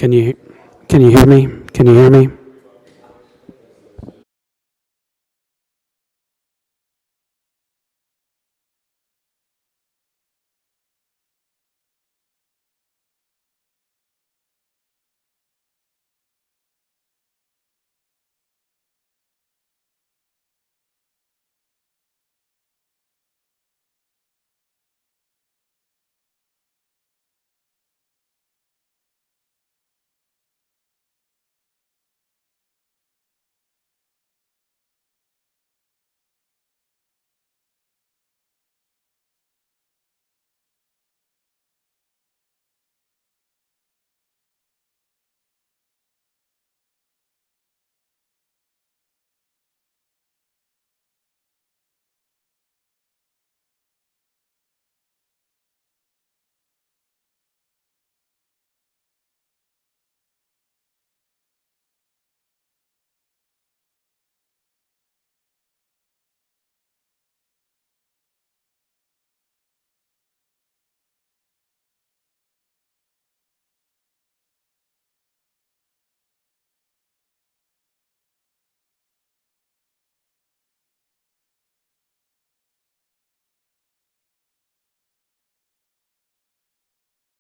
Can you hear me? Can you hear me?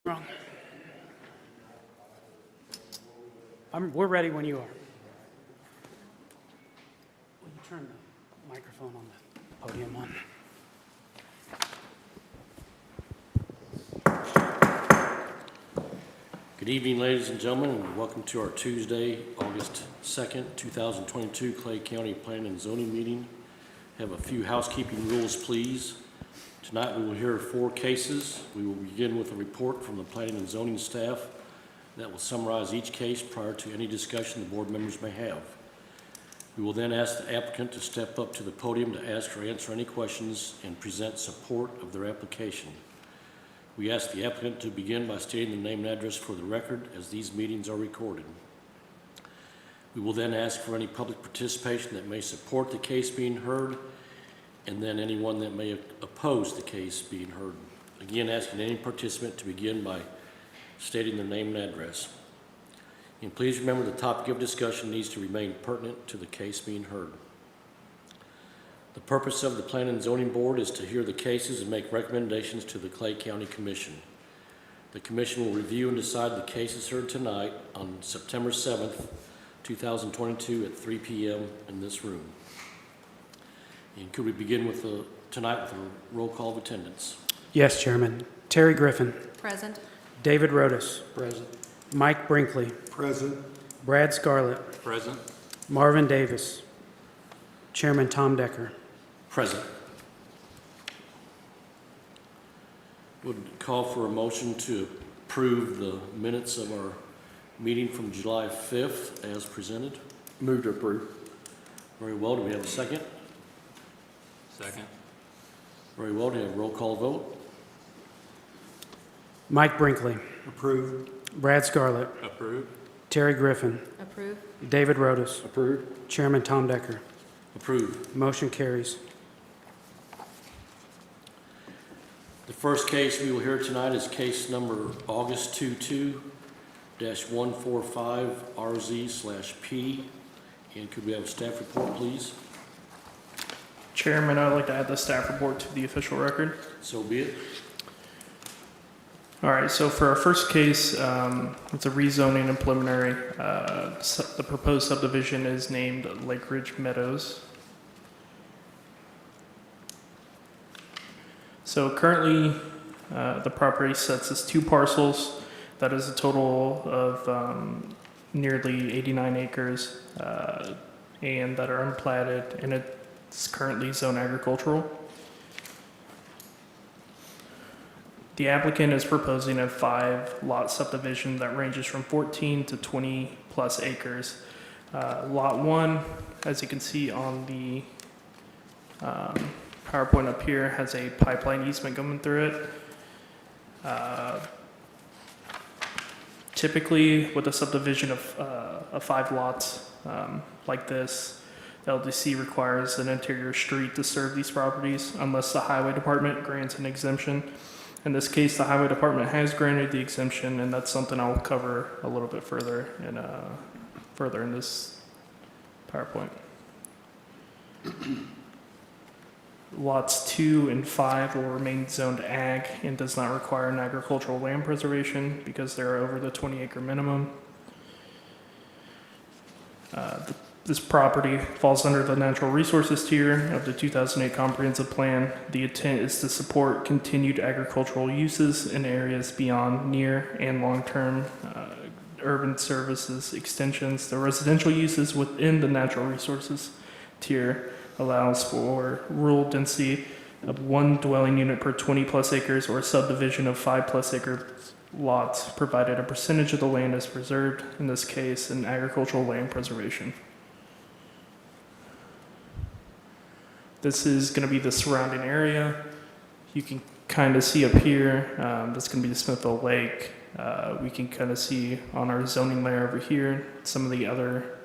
Wrong. We're ready when you are. Will you turn the microphone on the podium on? Good evening, ladies and gentlemen, and welcome to our Tuesday, August 2nd, 2022 Clay County Planning and Zoning meeting. Have a few housekeeping rules, please. Tonight we will hear 4 cases. We will begin with a report from the Planning and Zoning staff that will summarize each case prior to any discussion the board members may have. We will then ask the applicant to step up to the podium to ask or answer any questions and present support of their application. We ask the applicant to begin by stating the name and address for the record, as these meetings are recorded. We will then ask for any public participation that may support the case being heard, and then anyone that may oppose the case being heard. Again, asking any participant to begin by stating their name and address. And please remember the topic of discussion needs to remain pertinent to the case being heard. The purpose of the Planning and Zoning Board is to hear the cases and make recommendations to the Clay County Commission. The Commission will review and decide the cases heard tonight on September 7th, 2022 at 3 p.m. in this room. And could we begin with tonight with a roll call of attendance? Yes, Chairman. Terry Griffin. Present. David Rodas. Present. Mike Brinkley. Present. Brad Scarlett. Present. Marvin Davis. Chairman Tom Decker. Present. Would call for a motion to approve the minutes of our meeting from July 5th as presented. Move to approve. Very well. Do we have a second? Second. Very well. Do we have a roll call vote? Mike Brinkley. Approved. Brad Scarlett. Approved. Terry Griffin. Approved. David Rodas. Approved. Chairman Tom Decker. Approved. Motion carries. The first case we will hear tonight is case number August 22-145RZ/P. And could we have a staff report, please? Chairman, I'd like to add the staff report to the official record. So be it. All right, so for our first case, it's a rezoning and preliminary. The proposed subdivision is named Lake Ridge Meadows. So currently, the property sits as 2 parcels. That is a total of nearly 89 acres and that are unplatted, and it's currently zoned agricultural. The applicant is proposing a 5-lot subdivision that ranges from 14 to 20 plus acres. Lot 1, as you can see on the PowerPoint up here, has a pipeline easement going through it. Typically, with a subdivision of 5 lots like this, the LDC requires an interior street to serve these properties unless the highway department grants an exemption. In this case, the highway department has granted the exemption, and that's something I'll cover a little bit further in this PowerPoint. Lots 2 and 5 will remain zoned ag and does not require an agricultural land preservation because they're over the 20-acre minimum. This property falls under the natural resources tier of the 2008 comprehensive plan. The intent is to support continued agricultural uses in areas beyond near and long-term urban services extensions. The residential uses within the natural resources tier allows for rural density of 1 dwelling unit per 20 plus acres or a subdivision of 5 plus acre lots, provided a percentage of the land is preserved, in this case, in agricultural land preservation. This is going to be the surrounding area. You can kind of see up here, that's going to be the Smithville Lake. We can kind of see on our zoning layer over here some of the other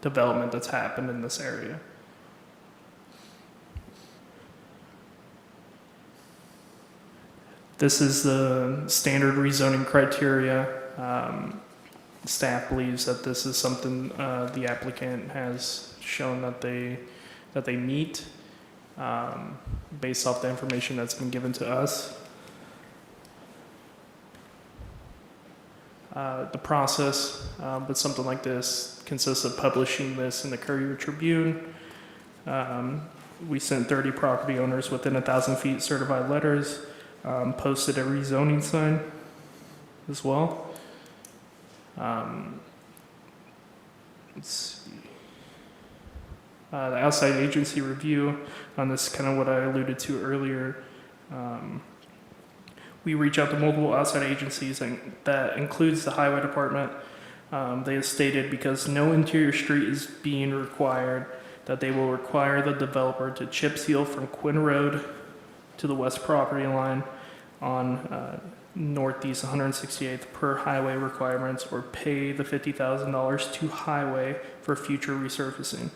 development that's happened in this area. This is the standard rezoning criteria. Staff believes that this is something the applicant has shown that they meet based off the information that's been given to us. The process with something like this consists of publishing this in the Courier Tribune. We sent 30 property owners within 1,000 feet certified letters, posted a rezoning sign as well. Let's see. The outside agency review on this, kind of what I alluded to earlier. We reach out to multiple outside agencies, and that includes the highway department. They have stated because no interior street is being required, that they will require the developer to chip seal from Quinn Road to the west property line on northeast 168th per highway requirements, or pay the $50,000 to highway for future resurfacing.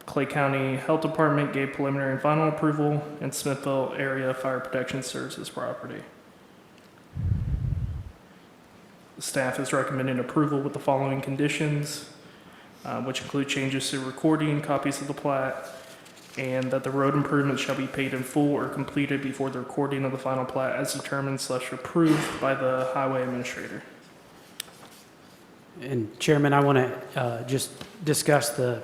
Clay County Health Department gave preliminary and final approval, and Smithville Area Fire Protection Services property. The staff is recommending approval with the following conditions, which include changes to recording, copies of the plat, and that the road improvements shall be paid in full or completed before the recording of the final plat as determined / approved by the highway administrator. And Chairman, I want to just discuss the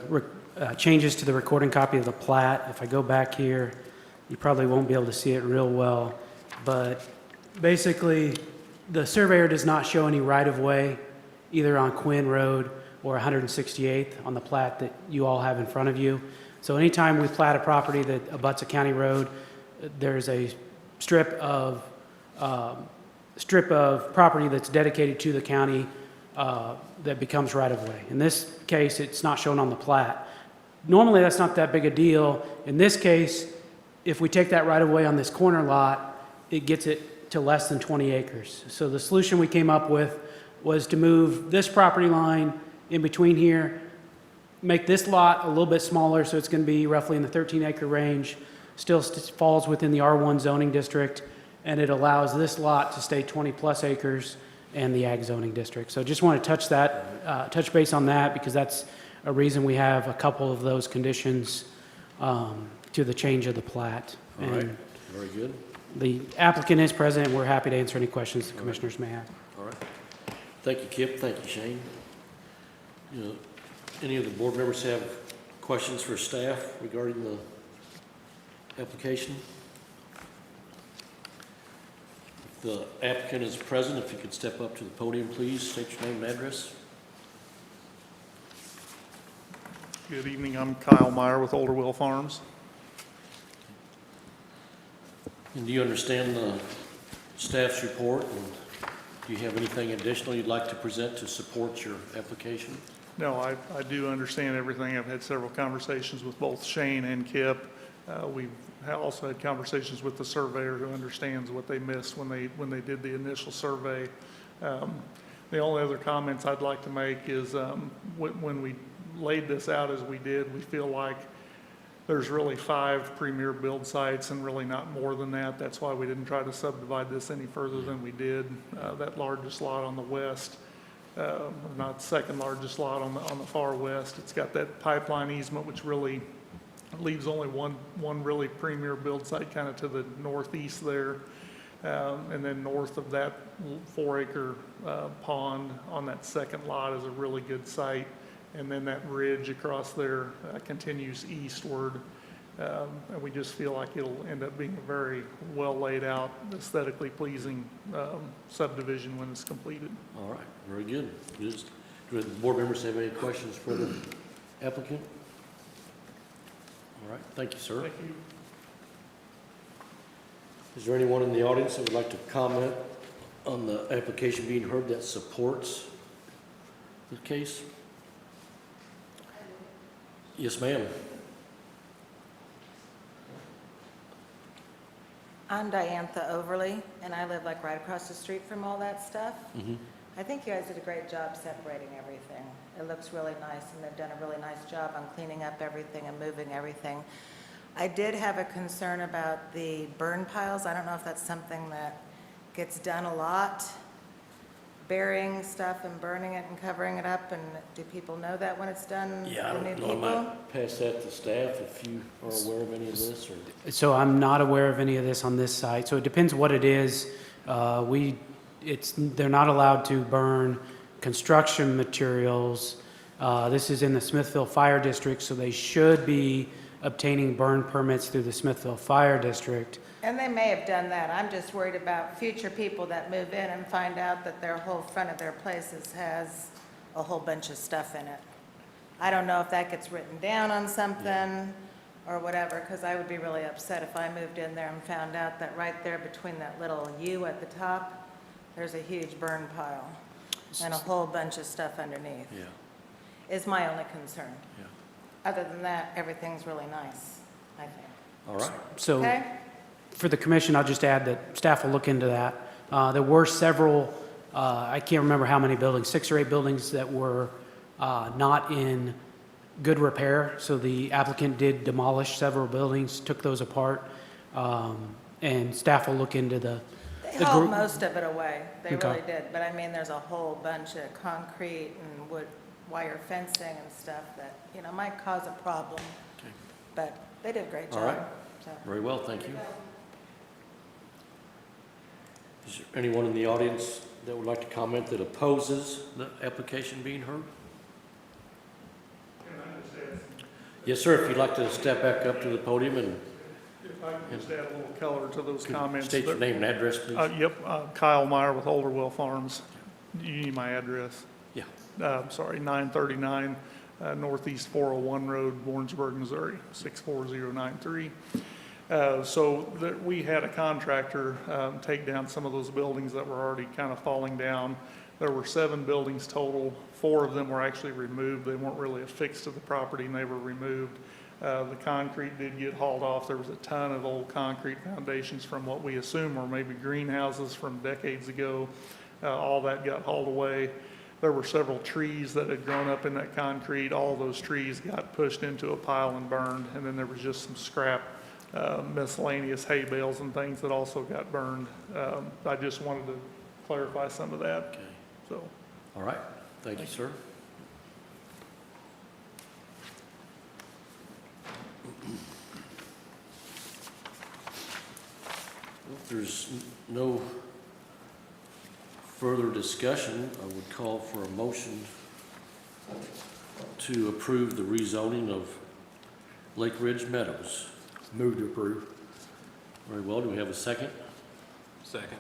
changes to the recording copy of the plat. If I go back here, you probably won't be able to see it real well, but basically the surveyor does not show any right-of-way either on Quinn Road or 168th on the plat that you all have in front of you. So anytime we plat a property that abuts a county road, there's a strip of property that's dedicated to the county that becomes right-of-way. In this case, it's not shown on the plat. Normally, that's not that big a deal. In this case, if we take that right-of-way on this corner lot, it gets it to less than 20 acres. So the solution we came up with was to move this property line in between here, make this lot a little bit smaller, so it's going to be roughly in the 13-acre range, still falls within the R1 zoning district, and it allows this lot to stay 20-plus acres and the ag zoning district. So just want to touch base on that, because that's a reason we have a couple of those conditions to the change of the plat. All right, very good. The applicant is present, and we're happy to answer any questions the commissioners may have. All right. Thank you, Kip. Thank you, Shane. Any of the board members have questions for staff regarding the application? If the applicant is present, if you could step up to the podium, please, state your name and address. Good evening. I'm Kyle Meyer with Olderville Farms. And do you understand the staff's report? And do you have anything additional you'd like to present to support your application? No, I do understand everything. I've had several conversations with both Shane and Kip. We've also had conversations with the surveyor who understands what they missed when they did the initial survey. The only other comments I'd like to make is when we laid this out as we did, we feel like There's really 5 premier build sites and really not more than that. That's why we didn't try to subdivide this any further than we did. That largest lot on the west, not second largest lot on the far west, it's got that pipeline easement, which really leaves only one really premier build site kind of to the northeast there. And then north of that 4-acre pond on that second lot is a really good site. And then that ridge across there continues eastward. And we just feel like it'll end up being a very well laid out, aesthetically pleasing subdivision when it's completed. All right, very good. Do the board members have any questions for the applicant? All right, thank you, sir. Thank you. Is there anyone in the audience that would like to comment on the application being heard that supports the case? Yes, ma'am. I'm Diantha Overly, and I live like right across the street from all that stuff. I think you guys did a great job separating everything. It looks really nice, and they've done a really nice job on cleaning up everything and moving everything. I did have a concern about the burn piles. I don't know if that's something that gets done a lot, burying stuff and burning it and covering it up, and do people know that when it's done? Yeah, I the new don't know. I people? might pass that to staff if you are aware of any of this, or... So I'm not aware of any of this on this site, so it depends what it is. They're not allowed to burn construction materials. This is in the Smithville Fire District, so they should be obtaining burn permits through the Smithville Fire District. And they may have done that. I'm just worried about future people that move in and find out that their whole front of their places has a whole bunch of stuff in it. I don't know if that gets written down on something or whatever, because I would be really upset if I moved in there and found out that right there between that little U at the top, there's a huge burn pile and a whole bunch of stuff underneath, Yeah, is my only concern. yeah. Other than that, everything's really nice, I think. All right. So Okay? for the commission, I'll just add that staff will look into that. There were several, I can't remember how many buildings, 6 or 8 buildings that were not in good repair. So the applicant did demolish several buildings, took those apart, and staff will look into the They the hauled group. most of it away, they Okay. really did, but I mean, there's a whole bunch of concrete and wood wire fencing and stuff that, you know, might cause a problem, Okay. but they did a great All job. right. So, Very well, thank you. Is there anyone in the audience that would like to comment that opposes the application being heard? Yes, sir, if you'd like to step back up to the podium and If I could just add a little color to those comments. state your name and address, please. Yep, Kyle Meyer with Olderwell Farms. You need my address? Yeah. Sorry, 939 Northeast 401 Road, Warrensburg, Missouri, 64093. We had a contractor take down some of those buildings that were already kind of falling down. There were 7 buildings total. 4 of them were actually removed. They weren't really affixed to the property, and they were removed. The concrete did get hauled off. There was a ton of old concrete foundations from what we assume were maybe greenhouses from decades ago. All that got hauled away. There were several trees that had grown up in that concrete. All those trees got pushed into a pile and burned, and then there was just some scrap miscellaneous hay bales and things that also got burned. I just wanted to clarify some of that. Okay. So, All right, thank you, sir. If there's no further discussion, I would call for a motion to approve the rezoning of Lake Ridge Meadows. Move to approve. Very well, do we have a second? Second.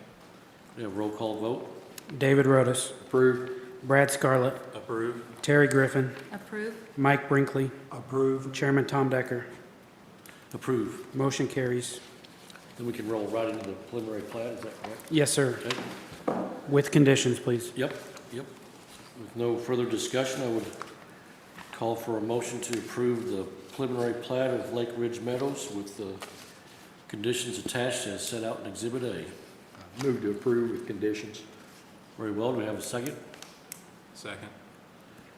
We have a roll call vote? David Rotis, Approved. Brad Scarlett, Approved. Terry Griffin, approve? Mike Brinkley, Approved. Chairman Tom Decker. Approve. Motion carries. Then we can roll right into the preliminary plat, is that correct? Yes, sir. Okay. With conditions, please. Yep. With no further discussion, I would call for a motion to approve the preliminary plat of Lake Ridge Meadows with the conditions attached as set out in Exhibit A. Move to approve with conditions. Very well, do we have a second? Second.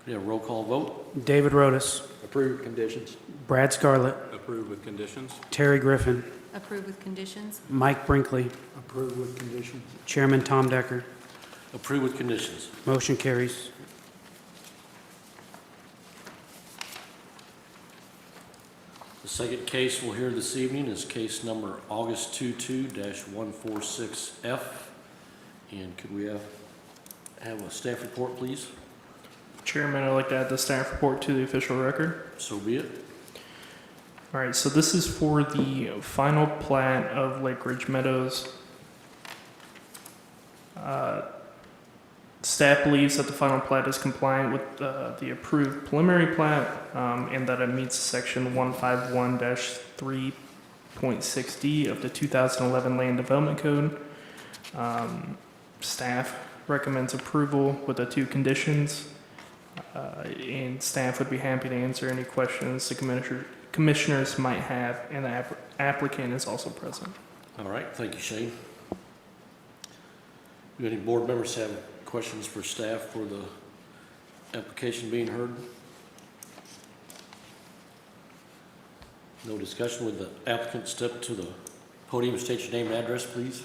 We have a roll call vote. David Rotis, Approve with conditions. Brad Scarlett, Approve with conditions. Terry Griffin, Approve with conditions. Mike Brinkley, Approve with conditions. Chairman Tom Decker. Approve with conditions. Motion carries. The second case we'll hear this evening is case number August 22-146F. And could we have a staff report, please? Chairman, I'd like to add the staff report to the official record. So be it. All right, so this is for the final plat of Lake Ridge Meadows. Staff believes that the final plat is compliant with the approved preliminary plat and that it meets section 151-3.6D of the 2011 Land Development Code. Staff recommends approval with the two conditions, and staff would be happy to answer any questions the commissioners might have, and the applicant is also present. All right, thank you, Shane. Do any board members have questions for staff for the application being heard? No discussion. With the applicant step to the podium, state your name and address, please.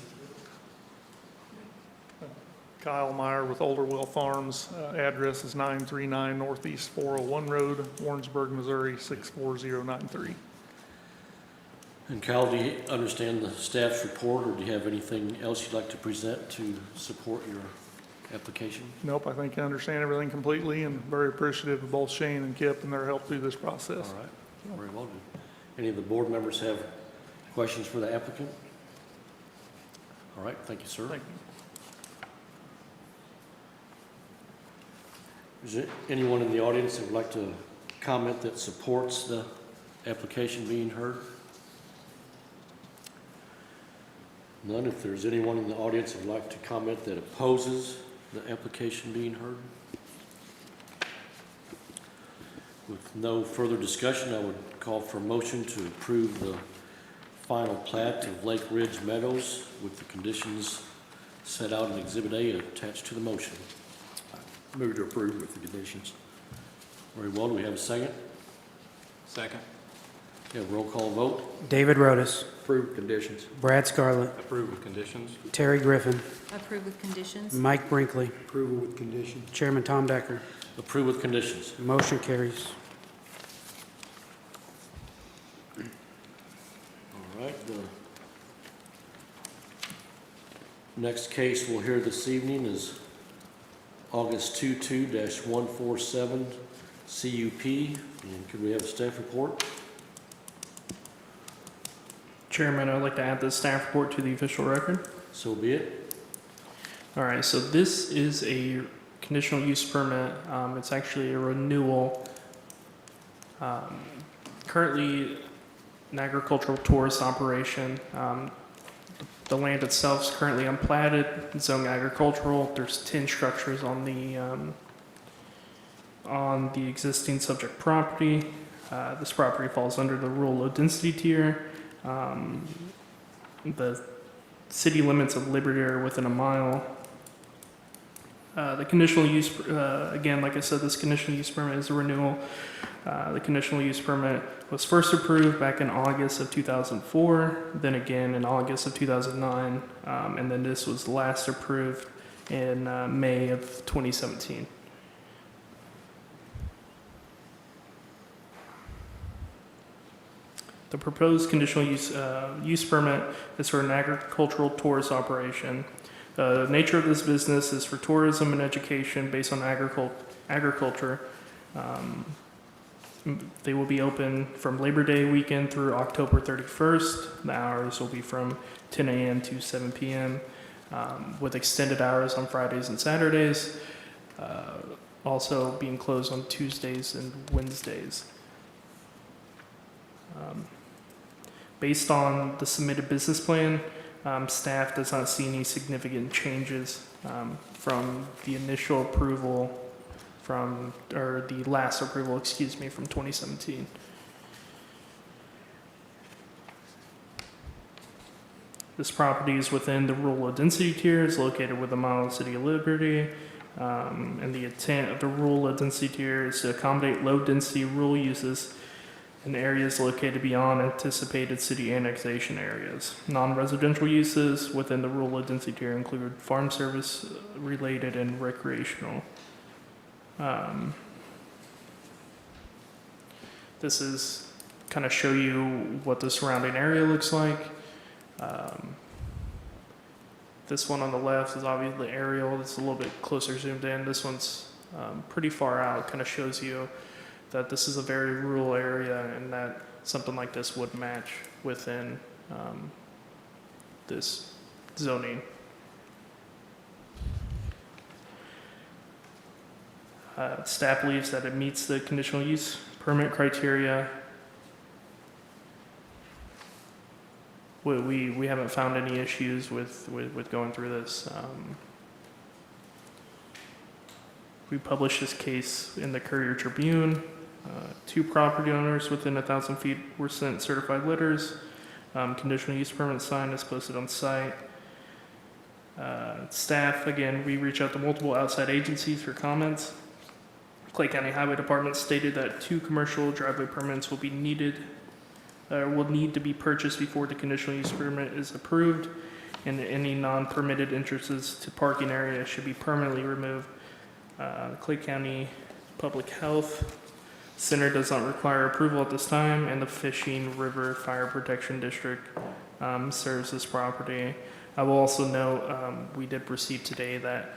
Kyle Meyer with Olderwell Farms. Address is 939 Northeast 401 Road, Warrensburg, Missouri 64093. And Kyle, do you understand the staff's report, or do you have anything else you'd like to present to support your application? Nope, I think I understand everything completely and very appreciative of both Shane and Kip and their help through this process. All right, very well. Do any of the board members have questions for the applicant? All right, thank you, sir. Thank you. Is there anyone in the audience that would like to comment that supports the application being heard? None. If there's anyone in the audience that would like to comment that opposes the application being heard? With no further discussion, I would call for a motion to approve the final plat of Lake Ridge Meadows with the conditions set out in Exhibit A attached to the motion. Move to approve with the conditions. Very well. Do we have a second? Second. Okay, roll call vote. David Rotis, Approve with conditions. Brad Scarlett, Approve with conditions. Terry Griffin, Approve with conditions. Mike Brinkley, Approval with conditions. Chairman Tom Decker. Approve with conditions. Motion carries. All right. The next case we'll hear this evening is August 22-147 CUP. And could we have a staff report? Chairman, I'd like to add the staff report to the official record. So be it. All right, so this is a conditional use permit. It's actually a renewal. Currently, an agricultural tourist operation. The land itself is currently unplatted, zoned agricultural. There's 10 structures on the existing subject property. This property falls under the rural low density tier. The city limits of Liberty are within a mile. The conditional use, again, like I said, this conditional use permit is a renewal. The conditional use permit was first approved back in August of 2004, then again in August of 2009, and then this was last approved in May of 2017. The proposed conditional use permit is for an agricultural tourist operation. The nature of this business is for tourism and education based on agriculture. They will be open from Labor Day weekend through October 31st. The hours will be from 10 a.m. to 7 p.m. With extended hours on Fridays and Saturdays. Also being closed on Tuesdays and Wednesdays. Based on the submitted business plan, staff does not see any significant changes from the initial approval or the last approval, excuse me, from 2017. This property is within the rural low density tier, is located within a mile of the city of Liberty. And the intent of the rural low density tier is to accommodate low density rural uses in areas located beyond anticipated city annexation areas. Non-residential uses within the rural low density tier include farm service related and recreational. This is kind of show you what the surrounding area looks like. This one on the left is obviously aerial. It's a little bit closer zoomed in. This one's pretty far out. Kind of shows you that this is a very rural area and that something like this would match within this zoning. Staff believes that it meets the conditional use permit criteria. We haven't found any issues with going through this. We published this case in the Courier Tribune. 2 property owners within 1,000 feet were sent certified letters. Conditional use permit sign is posted on site. Staff, again, we reach out to multiple outside agencies for comments. Clay County Highway Department stated that 2 commercial driveway permits will need to be purchased before the conditional use permit is approved, and any non-permitted entrances to parking areas should be permanently removed. Clay County Public Health Center does not require approval at this time, and the Fishing River Fire Protection District serves this property. I will also note we did receive today that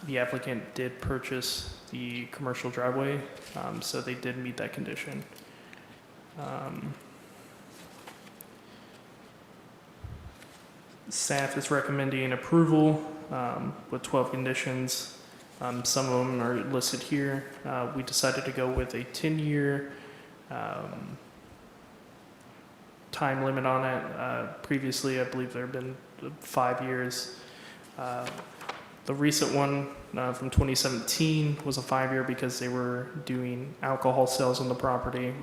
the applicant did purchase the commercial driveway, so they did meet that condition. Staff is recommending approval with 12 conditions. Some of them are listed here. We decided to go with a 10-year time limit on it. Previously, I believe there have been 5 years. The recent one from 2017 was a 5-year because they were doing alcohol sales on the property.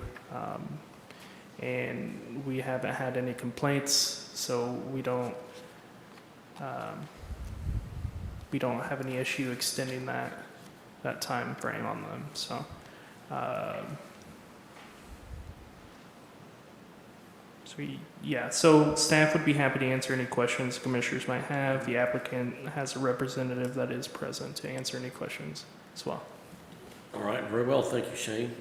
And we haven't had any complaints, so we don't have any issue extending that time frame on them. So, so staff would be happy to answer any questions commissioners might have. The applicant has a representative that is present to answer any questions as well. All right, very well, thank you, Shane.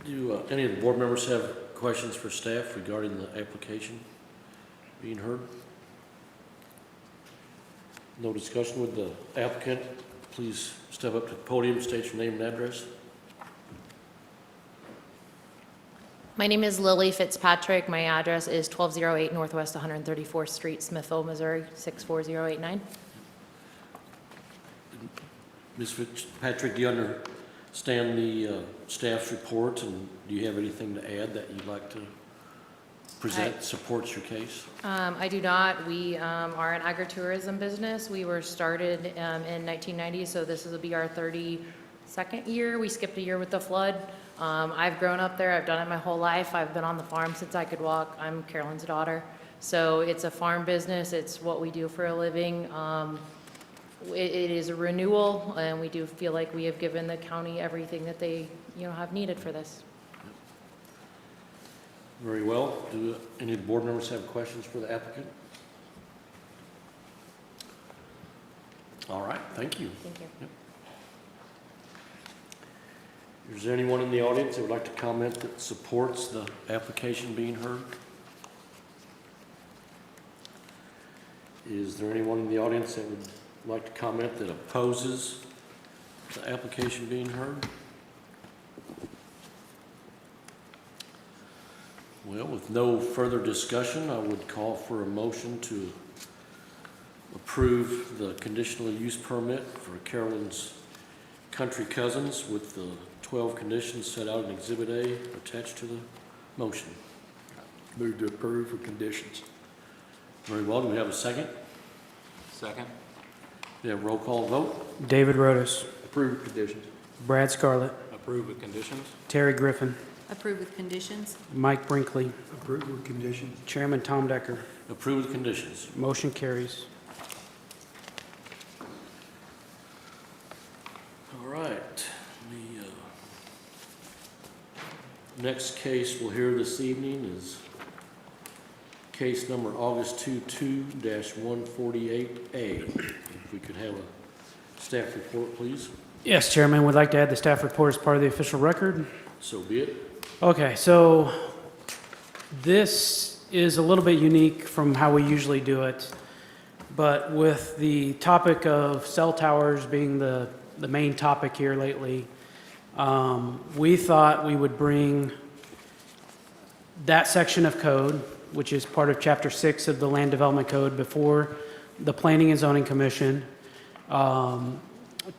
Do any of the board members have questions for staff regarding the application being heard? No discussion with the applicant. Please step up to the podium, state your name and address. My name is Lily Fitzpatrick. My address is 1208 Northwest 134th Street, Smithville, Missouri, 64089. Ms. Fitzpatrick, do you understand the staff's report, and do you have anything to add that you'd like to present supports your case? I do not. We are an agritourism business. We were started in 1990, so this will be our 32nd year. We skipped a year with the flood. I've grown up there. I've done it my whole life. I've been on the farm since I could walk. I'm Carolyn's daughter. So it's a farm business. It's what we do for a living. It is a renewal, and we do feel like we have given the county everything that they, have needed for this. Very well. Do any of the board members have questions for the applicant? All right, thank you. Thank you. Yep. Is there anyone in the audience that would like to comment that supports the application being heard? Is there anyone in the audience that would like to comment that opposes the application being heard? Well, with no further discussion, I would call for a motion to approve the conditional use permit for Carolyn's Country Cousins with the 12 conditions set out in Exhibit A attached to the motion. Move to approve with conditions. Very well. Do we have a second? Second. We have a roll call vote. David Rotis, Approve with conditions. Brad Scarlett, Approve with conditions. Terry Griffin, Approve with conditions. Mike Brinkley, Approve with conditions. Chairman Tom Decker. Approve with conditions. Motion carries. right. Next case we'll hear this evening is case number August 22-148A. If we could have a staff report, please. Yes, Chairman, would like to add the staff report as part of the official record. So be it. Okay, so this is a little bit unique from how we usually do it, but with the topic of cell towers being the main topic here lately, we thought we would bring that section of code, which is part of Chapter 6 of the Land Development Code, before the Planning and Zoning Commission,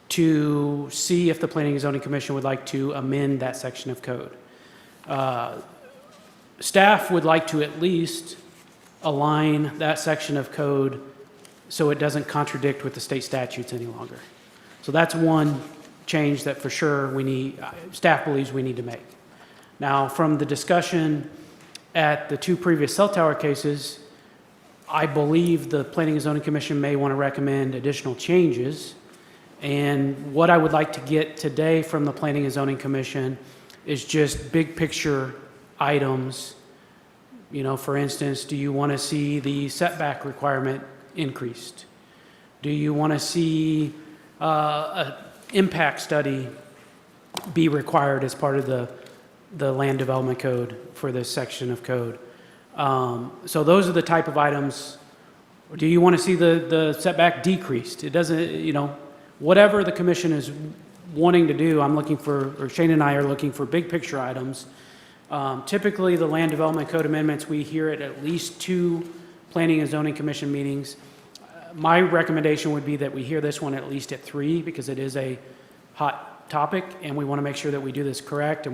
to see if the Planning and Zoning Commission would like to amend that section of code. Staff would like to at least align that section of code so it doesn't contradict with the state statutes any longer. So that's one change that for sure staff believes we need to make. Now, from the discussion at the two previous cell tower cases, I believe the Planning and Zoning Commission may want to recommend additional changes. And what I would like to get today from the Planning and Zoning Commission is just big picture items. You know, for instance, do you want to see the setback requirement increased? Do you want to see an impact study be required as part of the land development code for this section of code? So those are the type of items. Do you want to see the setback decreased? It doesn't, you know, whatever the commission is wanting to do, I'm looking for, or Shane and I are looking for big picture items. Typically, the land development code amendments, we hear at least 2 Planning and Zoning Commission meetings. My recommendation would be that we hear this one at least at 3, because it is a hot topic and we want to make sure that we do this correct. And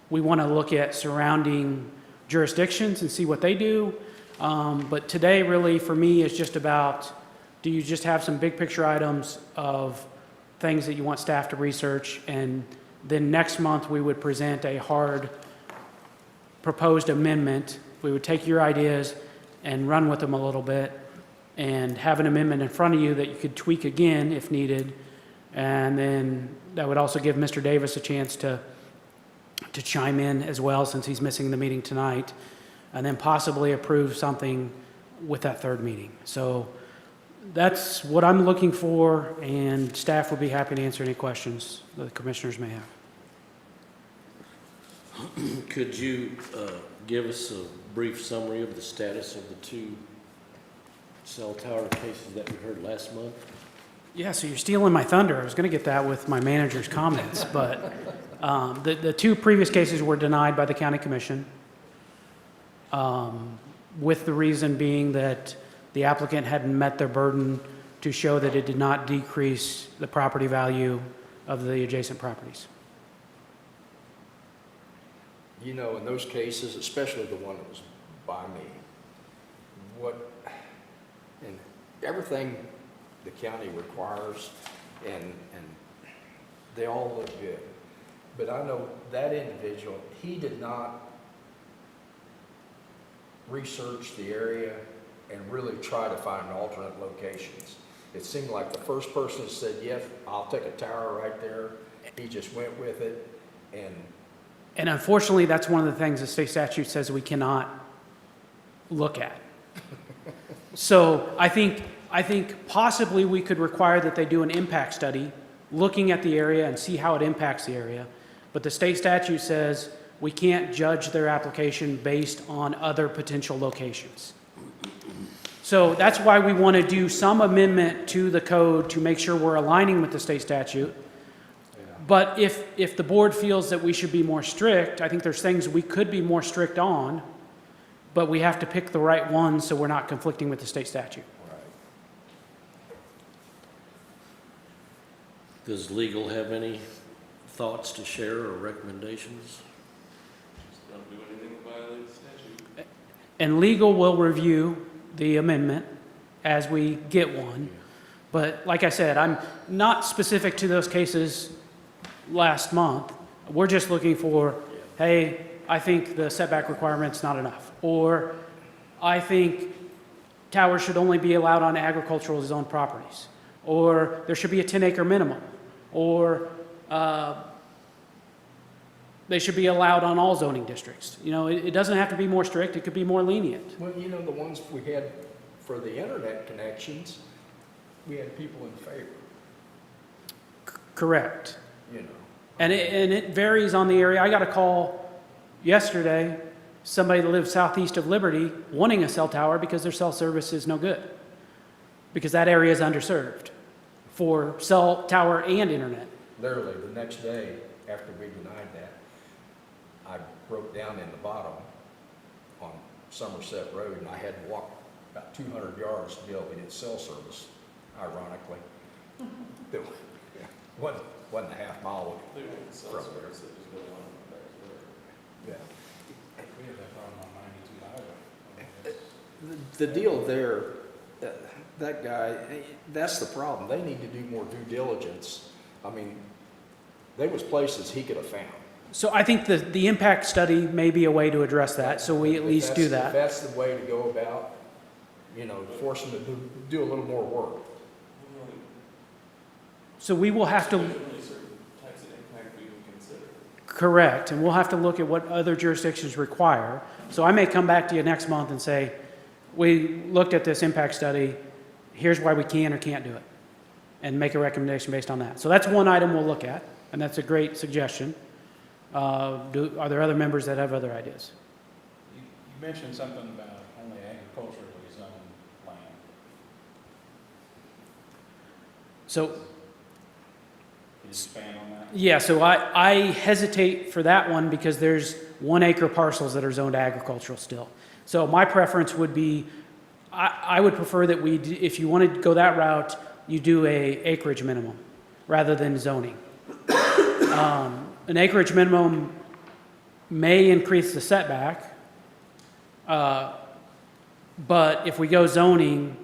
we want to look at surrounding jurisdictions and see what they do. But today really for me is just about, do you just have some big picture items of things that you want staff to research, and then next month we would present a hard proposed amendment. We would take your ideas and run with them a little bit and have an amendment in front of you that you could tweak again if needed. And then that would also give Mr. Davis a chance to chime in as well, since he's missing the meeting tonight, and then possibly approve something with that third meeting. So that's what I'm looking for, and staff would be happy to answer any questions that the commissioners may have. Could you give us a brief summary of the status of the 2 cell tower cases that we heard last month? Yeah, so you're stealing my thunder. I was going to get that with my manager's comments, but the 2 previous cases were denied by the county commission, with the reason being that the applicant hadn't met their burden to show that it did not decrease the property value of the adjacent properties. You know, in those cases, especially the one that was by me, and everything the county requires, and they all look good. But I know that individual, he did not research the area and really try to find alternate locations. It seemed like the first person that said, yes, I'll take a tower right there, he just went with it. And unfortunately, that's one of the things the state statute says we cannot look at. So I think possibly we could require that they do an impact study looking at the area and see how it impacts the area. But the state statute says we can't judge their application based on other potential locations. So that's why we want to do some amendment to the code to make sure we're aligning with the state statute. But if the board feels that we should be more strict, I think there's things we could be more strict on, but we have to pick the right ones so we're not conflicting with the state statute. Does legal have any thoughts to share or recommendations? Just don't do anything that violates statute. And legal will review the amendment as we get one. But like I said, I'm not specific to those cases last month. We're just looking for, hey, I think the setback requirement's not enough. Or I think towers should only be allowed on agricultural zone properties. Or there should be a 10-acre minimum. or they should be allowed on all zoning districts. You know, it doesn't have to be more strict, it could be more lenient. Well, you know, the ones we had for the internet connections, we had people in favor, Correct. you know. And it varies on the area. I got a call yesterday, somebody that lives southeast of Liberty wanting a cell tower because their cell service is no good. Because that area is underserved for cell tower and internet. Literally, the next day, after we denied that, I broke down in the bottom on Somerset Road, and I had to walk about 200 yards to be able to get cell service, ironically. It wasn't a half mile They won't sell from service that just go on back to there. work. Yeah. We have that problem on 92 highway. I mean, The deal there, that guy, that's the problem. They need to do more due diligence. I mean, there was places he could have found. So I think the impact study may be a way to address that, so we at If least do If that. that's the way to go about, you know, force them to do a little more work. Well, So we will have to, there's only certain types of impact we would consider. correct, and we'll have to look at what other jurisdictions require. So I may come back to you next month and say, we looked at this impact study, here's why we can or can't do it, and make a recommendation based on that. So that's one item we'll look at, and that's a great suggestion. Are there other members that have other ideas? You mentioned something about only agriculturally zoned land. So, Can you expand on that? yeah, so I hesitate for that one because there's 1 acre parcels that are zoned agricultural still. So my preference would be, I would prefer that if you want to go that route, you do a acreage minimum rather than zoning. An acreage minimum may increase the setback, but if we go zoning,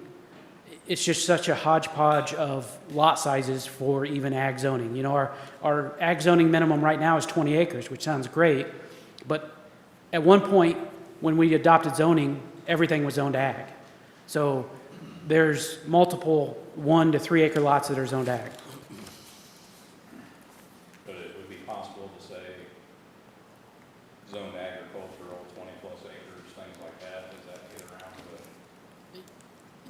it's just such a hodgepodge of lot sizes for even ag zoning. You know, our ag zoning minimum right now is 20 acres, which sounds great, but at one point, when we adopted zoning, everything was zoned ag. So there's multiple 1 to 3 acre lots that are zoned ag. But it would be possible to say zoned agricultural, 20-plus acres, things like that. Does that get around the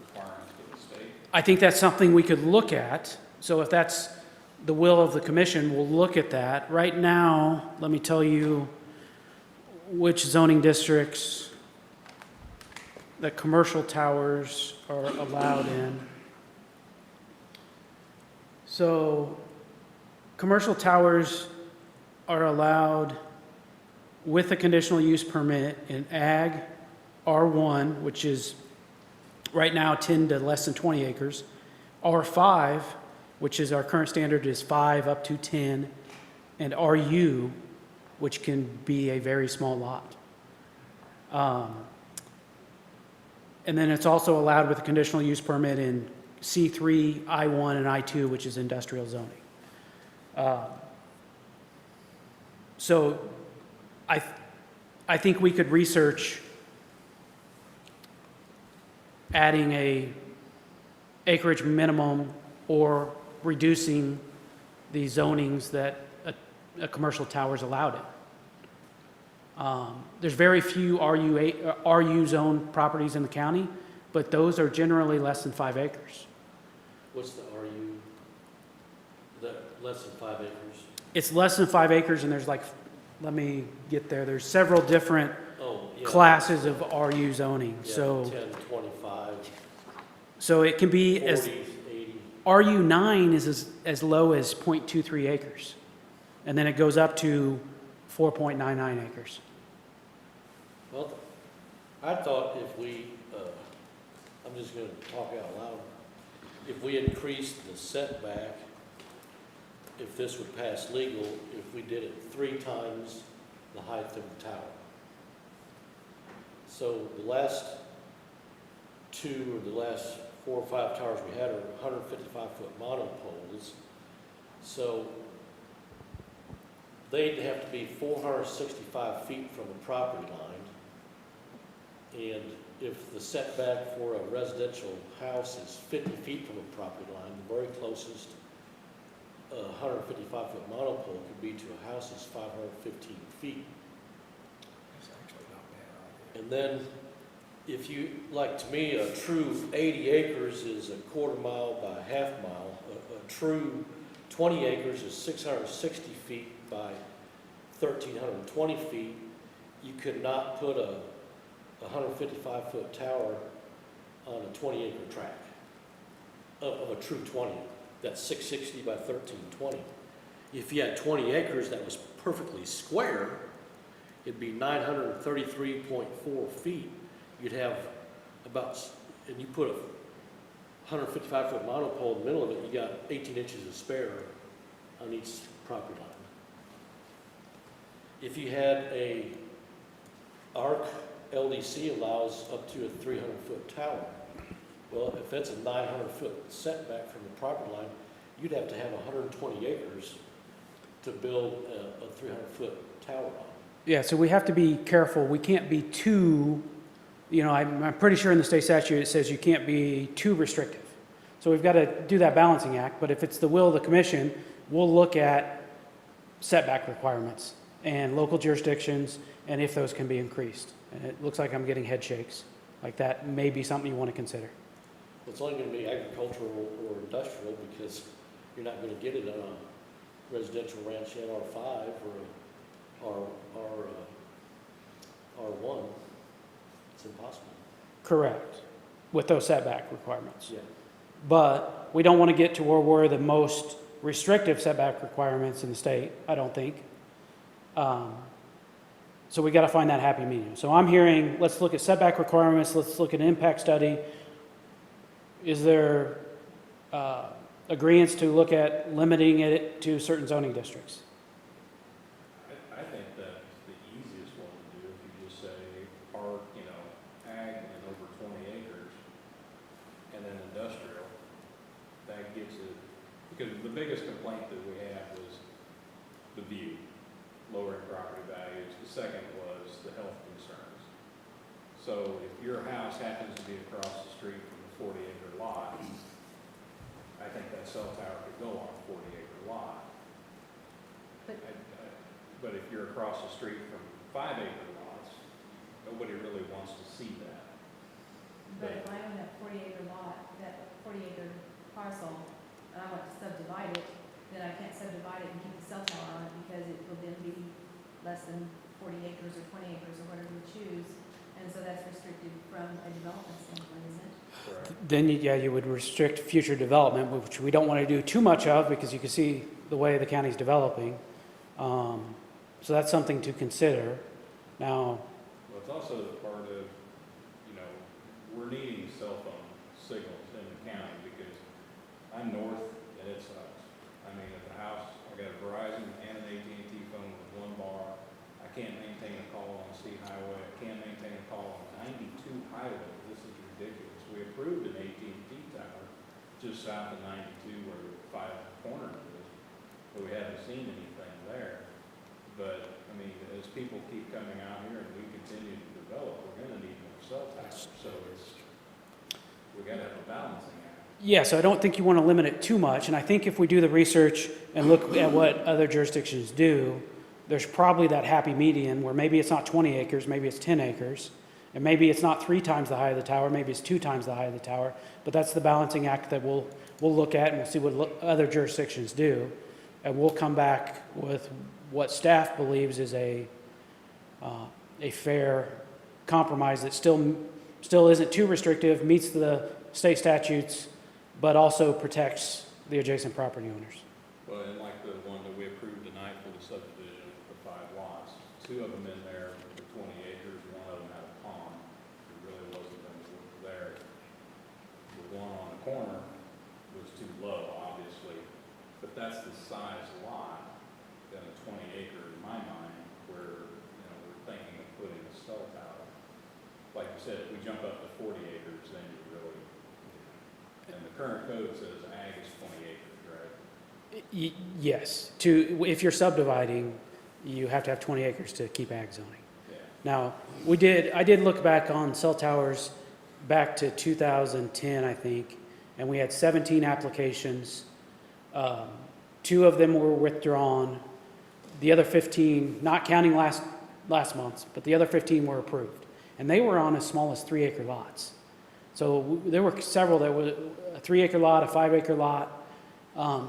requirements of the state? I think that's something we could look at. So if that's the will of the commission, we'll look at that. Right now, let me tell you which zoning districts that commercial towers are allowed in. So commercial towers are allowed with a conditional use permit in ag R1, which is right now 10 to less than 20 acres, R5, which is our current standard is 5 up to 10, and RU, which can be a very small lot. And then it's also allowed with a conditional use permit in C3, I1, and I2, which is industrial zoning. So I think we could research adding a acreage minimum or reducing the zonings that a commercial tower is allowed in. There's very few RU zone properties in the county, but those are generally less than 5 acres. What's the RU? Less than 5 acres? It's less than 5 acres, and there's like, let me get there, there's several different Oh, yeah. classes of RU zoning. Yeah, So 10, 25, so it can be 40, as, 80. RU9 is as low as 0.23 acres, and then it goes up to 4.99 acres. Well, I thought if we, I'm just gonna talk out loud, if we increased the setback, if this would pass legal, if we did it 3 times the height of the tower. So the last 2 or the last 4 or 5 towers we had are 155-foot monopoles. So they'd have to be 465 feet from the property line. And if the setback for a residential house is 50 feet from a property line, the very closest a 155-foot monopole could be to a house is 515 feet. It's actually not bad. And then, if you, like to me, a true 80 acres is a quarter mile by a half mile. A true 20 acres is 660 feet by 1,320 feet. You could not put a 155-foot tower on a 20-acre tract of a true 20. That's 660 by 1,320. If you had 20 acres that was perfectly square, it'd be 933.4 feet. You'd have about, and you put a 155-foot monopole in the middle of it, you got 18 inches of spare on each property line. If you had a ARC LDC allows up to a 300-foot tower. Well, if it's a 900-foot setback from the property line, you'd have to have 120 acres to build a 300-foot tower on. Yeah, so we have to be careful. We can't be too, I'm pretty sure in the state statute it says you can't be too restrictive. So we've got to do that balancing act, but if it's the will of the commission, we'll look at setback requirements and local jurisdictions and if those can be increased. And it looks like I'm getting head shakes. Like that may be something you want to consider. It's only going to be agricultural or industrial because you're not going to get it on a residential ranch in R5 or R1. It's impossible. Correct, with those setback requirements. Yeah. But we don't want to get to where we're the most restrictive setback requirements in the state, I don't think. So we got to find that happy medium. So I'm hearing, let's look at setback requirements, let's look at an impact study. Is there agreeance to look at limiting it to certain zoning districts? I think that's the easiest one to do, if you just say park, ag and over 20 acres, and then industrial. That gets it, because the biggest complaint that we had was the view, lowering property values. The second was the health concerns. So if your house happens to be across the street from a 40-acre lot, I think that cell tower could go on a 40-acre lot. But- But if you're across the street from 5-acre lots, nobody really wants to see that. But if I own that 40-acre lot, that 40-acre parcel, and I want to subdivide it, then I can't subdivide it and keep the cell tower on it because it will then be less than 40 acres or 20 acres or whatever you choose. And so that's restricted from a development standpoint, isn't it? Correct. Then, you would restrict future development, which we don't want to do too much of because you can see the way the county's developing. So that's something to consider. Now, Well, it's also part of, we're needing cell phone signals in the county because I'm north and it sucks. I mean, at the house, I got a Verizon and an AT&T phone with one bar. I can't maintain a call on C Highway. I can't maintain a call on 92 Highway. This is ridiculous. We approved an AT&T tower just south of 92 where the 5 corner is, but we haven't seen anything there. But, I mean, as people keep coming out here and we continue to develop, we're gonna need more cell towers. So we gotta have a balancing act. yeah, so I don't think you want to limit it too much. And I think if we do the research and look at what other jurisdictions do, there's probably that happy median where maybe it's not 20 acres, maybe it's 10 acres. And maybe it's not 3 times the height of the tower, maybe it's 2 times the height of the tower. But that's the balancing act that we'll look at and we'll see what other jurisdictions do. And we'll come back with what staff believes is a fair compromise that still isn't too restrictive, meets the state statutes, but also protects the adjacent property owners. Well, and like the one that we approved tonight for the subdivision, the 5 lots, 2 of them in there were 20 acres, 1 of them had a pond. There really wasn't anything there. The one on the corner was too low, obviously, but that's the size lot, than a 20 acre in my mind, where, we're thinking of putting a cell tower. Like you said, if we jump up to 40 acres, then you really, and the current code says ag is 20 acres, right? Yes, if you're subdividing, you have to have 20 acres to keep ag zoning. Yeah. Now, I did look back on cell towers back to 2010, I think, and we had 17 applications. 2 of them were withdrawn. The other 15, not counting last month's, but the other 15 were approved. And they were on as small as 3-acre lots. So there were several that were a 3-acre lot, a 5-acre lot.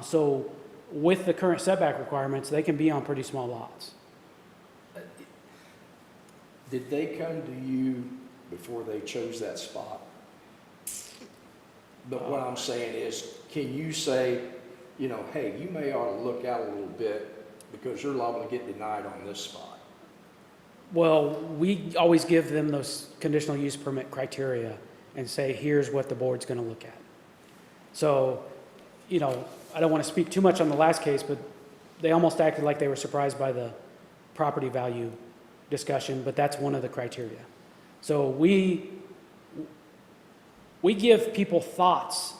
So with the current setback requirements, they can be on pretty small lots. Did they come to you before they chose that spot? But what I'm saying is, can you say, you know, hey, you may ought to look out a little bit because you're liable to get denied on this spot? Well, we always give them those conditional use permit criteria and say, here's what the board's going to look at. So, you know, I don't want to speak too much on the last case, but they almost acted like they were surprised by the property value discussion, but that's one of the criteria. So we give people thoughts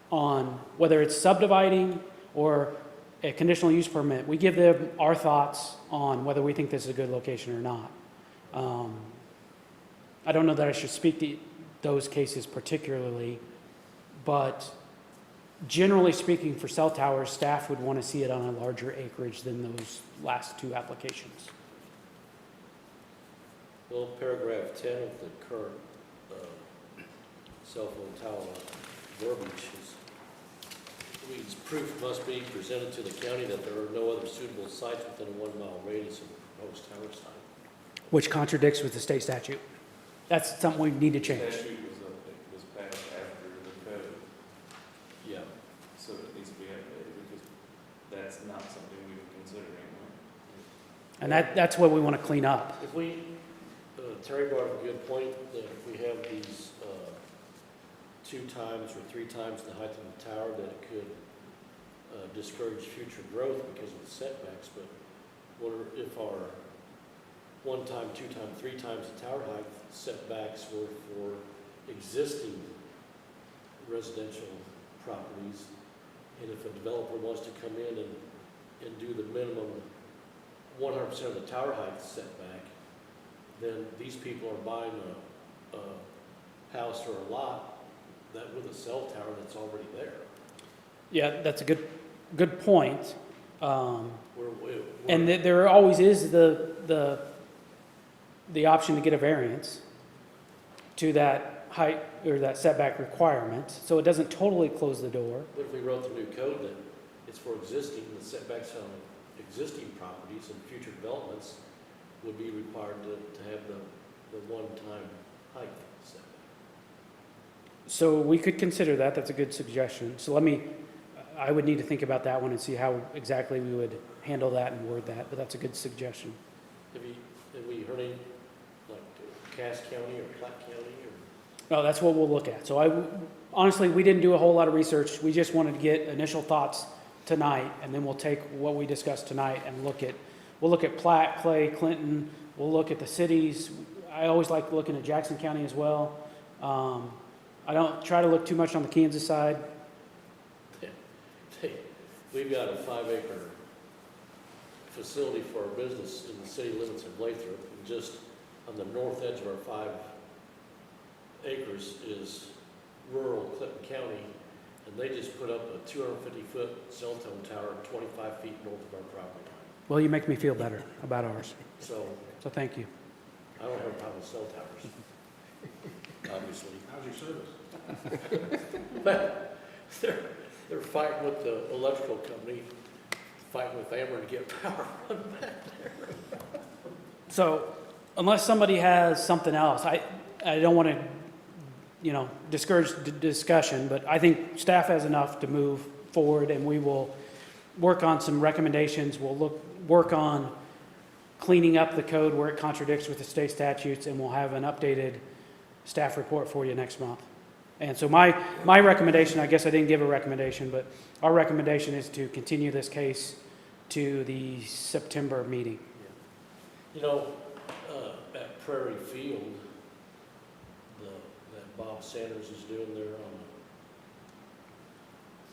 on whether it's subdividing or a conditional use permit. We give them our thoughts on whether we think this is a good location or not. I don't know that I should speak to those cases particularly, but generally speaking, for cell towers, staff would want to see it on a larger acreage than those last 2 applications. Well, paragraph 10 of the current cell phone tower verbiage reads, proof must be presented to the county that there are no other suitable sites within a 1-mile radius of the proposed tower site. Which contradicts with the state statute. That's something we need to change. Statute was passed after the code, Yeah. so it needs to be updated, because that's not something we would consider anymore. And that's what we want to clean up. If we, Terry brought up a good point, that if we have these 2 times or 3 times the height of the tower, that it could discourage future growth because of the setbacks. But what if our 1 time, 2 time, 3 times the tower height setbacks were for existing residential properties? And if a developer wants to come in and do the minimum 100% of the tower height setback, then these people are buying a house or a lot that with a cell tower that's already there. Yeah, that's a good point. We're- And there always is the option to get a variance to that height or that setback requirement, so it doesn't totally close the door. But if we wrote the new code that it's for existing, the setbacks on existing properties and future developments would be required to have the 1-time height setback. So we could consider that. That's a good suggestion. So I would need to think about that one and see how exactly we would handle that and word that, but that's a good suggestion. Have we heard any, like Cass County or Platte County or? No, that's what we'll look at. So honestly, we didn't do a whole lot of research. We just wanted to get initial thoughts tonight, and then we'll take what we discussed tonight and we'll look at Platte, Clay, Clinton. We'll look at the cities. I always like looking at Jackson County as well. I don't try to look too much on the Kansas side. We've got a 5-acre facility for our business in the city limits of Lathrop, and just on the north edge of our 5 acres is rural Clinton County, and they just put up a 250-foot cell phone tower 25 feet north of our property line. Well, you make me feel better about ours, So so thank you. I don't have a problem with cell towers, obviously. How's your service? But they're fighting with the electrical company, fighting with Ameren to get power run back there. So unless somebody has something else, I don't want to, discourage the discussion, but I think staff has enough to move forward, and we will work on some recommendations. We'll work on cleaning up the code where it contradicts with the state statutes, and we'll have an updated staff report for you next month. And so my recommendation, I guess I didn't give a recommendation, but our recommendation is to continue this case to the September meeting. At Prairie Field, that Bob Sanders is doing there on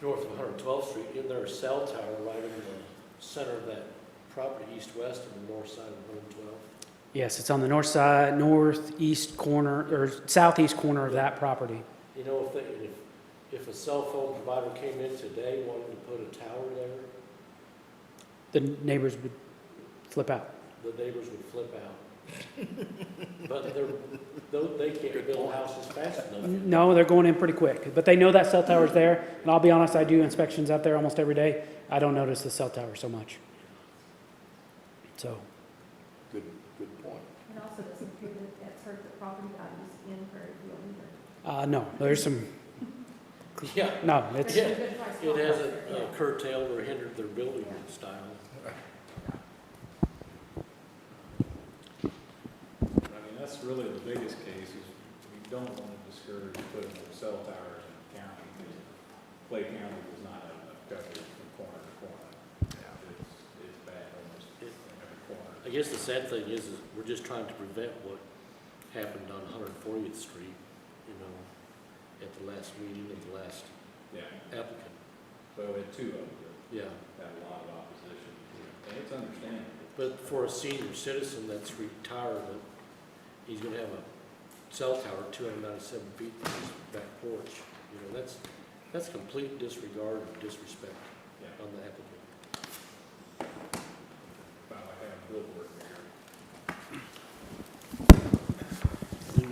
north of 112th Street, in their cell tower right in the center of that property, east-west on the north side of 112. Yes, it's on the north side, northeast corner, or southeast corner of that property. If a cell phone provider came in today wanting to put a tower there, the neighbors would flip out. The neighbors would flip out. But they can't build houses fast enough. No, they're going in pretty quick, but they know that cell tower's there, and I'll be honest, I do inspections out there almost every day. I don't notice the cell tower so much. So, Good point. And also doesn't appear that that's hurt the property values in Prairie Field either. no, there's some, Yeah, no, it's, Yeah, it hasn't curtailed or hindered their building style. I mean, that's really the biggest case, is we don't want to discourage putting up cell towers in the county, because Clay County does not have enough coverage from corner to corner. It's bad almost in every corner. I guess the sad thing is we're just trying to prevent what happened on 140th Street, you know, at the last meeting, at the last Yeah, applicant. so we had two of them Yeah, that had a lot of opposition, and it's understandable. but for a senior citizen that's retired, he's gonna have a cell tower 297 feet from his back porch. You know, that's complete disregard and disrespect Yeah, on the applicant. about like having billboard there. Do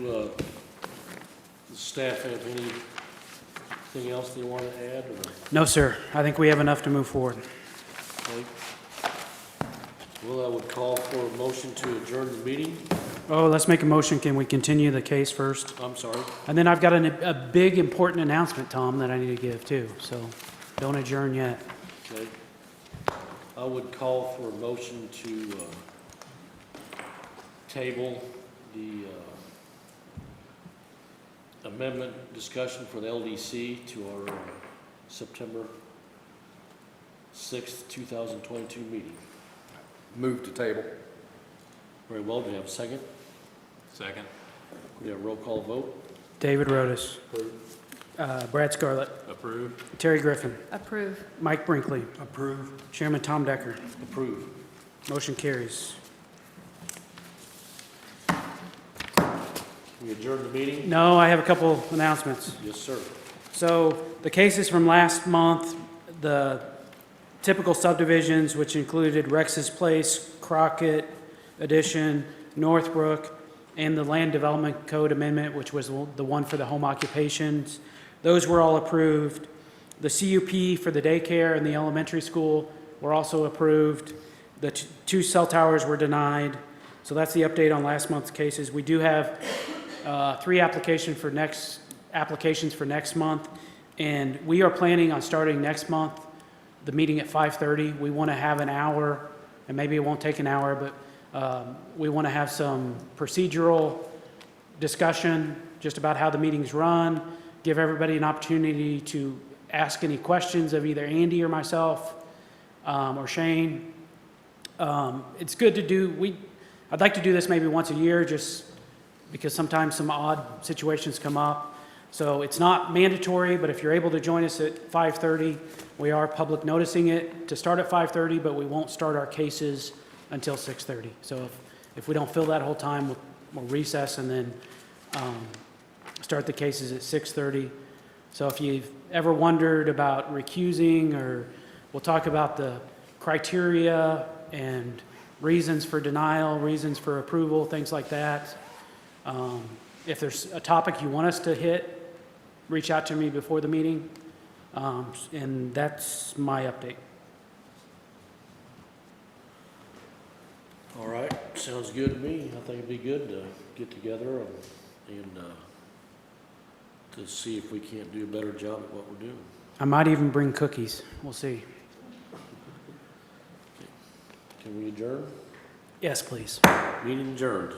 the staff have anything else they want to add, or? no, sir. I think we have enough to move forward. Okay. Well, I would call for a motion to adjourn the meeting. Oh, let's make a motion. Can we continue the case first? I'm sorry. And then I've got a big important announcement, Tom, that I need to give too, so don't adjourn yet. Okay. I would call for a motion to table the amendment discussion for the LDC to our September 6th, 2022 meeting. Move to table. Very well, do you have a second? Second. We have a roll call vote. David Rotis, Brad Scarlett, Approved. Terry Griffin, Approve. Mike Brinkley, Approve. Chairman Tom Decker. Approved. Motion carries. We adjourn the meeting? No, I have a couple announcements. Yes, sir. So the cases from last month, the typical subdivisions, which included Rex's Place, Crockett Addition, Northbrook, and the Land Development Code Amendment, which was the one for the home occupations, those were all approved. The CUP for the daycare and the elementary school were also approved. The two cell towers were denied. So that's the update on last month's cases. We do have three applications for next month, and we are planning on starting next month the meeting at 5:30. We want to have an hour, and maybe it won't take an hour, but we want to have some procedural discussion just about how the meetings run, give everybody an opportunity to ask any questions of either Andy or myself or Shane. It's good to do. I'd like to do this maybe once a year, just because sometimes some odd situations come up. So it's not mandatory, but if you're able to join us at 5:30, we are public noticing it to start at 5:30, but we won't start our cases until 6:30. So if we don't fill that whole time, we'll recess and then start the cases at 6:30. So if you've ever wondered about recusing, or we'll talk about the criteria and reasons for denial, reasons for approval, things like that. If there's a topic you want us to hit, reach out to me before the meeting. And that's my update. All right, sounds good to me. I think it'd be good to get together and to see if we can't do a better job at what we're doing. I might even bring cookies. We'll see. Can we adjourn? Yes, please. Meeting adjourned.